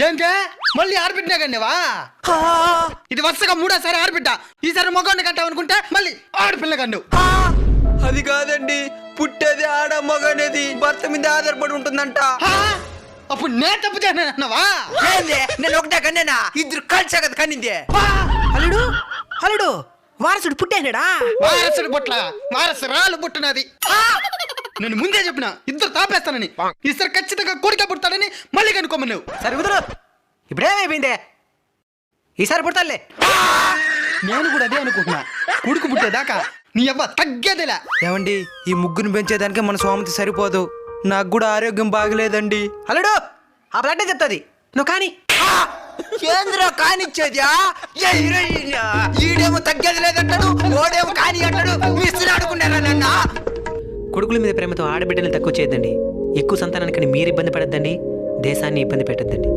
ఏంటే మళ్ళీ ఆడబిడ్డా కన్నావా? ఇది వరుసగా మూడోసారి ఆడబిడ్డ. ఈసారి మగవాడిని కంటావు అనుకుంటే మళ్ళీ ఆడపిల్ల కన్ను. అది కాదండి, పుట్టేది ఆడ మగనేది భర్త మీద ఆధారపడి ఉంటుందంట. అప్పుడు నేను తప్పు చేసినావా? నేను ఒకటే కన్నేనా? ఇద్దరు కలిసే కదా కన్నింది. అల్లుడు అల్లుడు వారసుడు పుట్టాడా? వారసుడు పుట్ల వారసురాలు పుట్టినది. నేను ముందే చెప్పిన ఇద్దరు తాపేస్తానని. ఈసారి ఖచ్చితంగా కొడుక పుడతాడని మళ్ళీ కనుక్కోమన్నావు. సరే కుదరు, ఇప్పుడేమైపోయిందే? ఈసారి పుడతాలే. నేను కూడా అదే అనుకుంటున్నా. కొడుకు పుట్టేదాకా నీ అవ్వ తగ్గేదిలా. ఏమండి, ఈ ముగ్గురు పెంచేదానికి మన స్వామితి సరిపోదు. నాకు కూడా ఆరోగ్యం బాగలేదండి. అల్లుడు ఆ బ్లడ్ చెప్తాది, నువ్వు కానీ. ఏంద్రా కానిచ్చేదా? ఈడేమో తగ్గేది లేదంటాడు, ఓడేమో కాని అంటాడు. మిస్త్రీ ఆడుకున్నారా నన్న? కొడుకుల మీద ప్రేమతో ఆడబిడ్డలు తక్కువ చేయొద్దండి. ఎక్కువ సంతానానికి మీరు ఇబ్బంది పడద్దండి, దేశాన్ని ఇబ్బంది పెట్టద్దండి.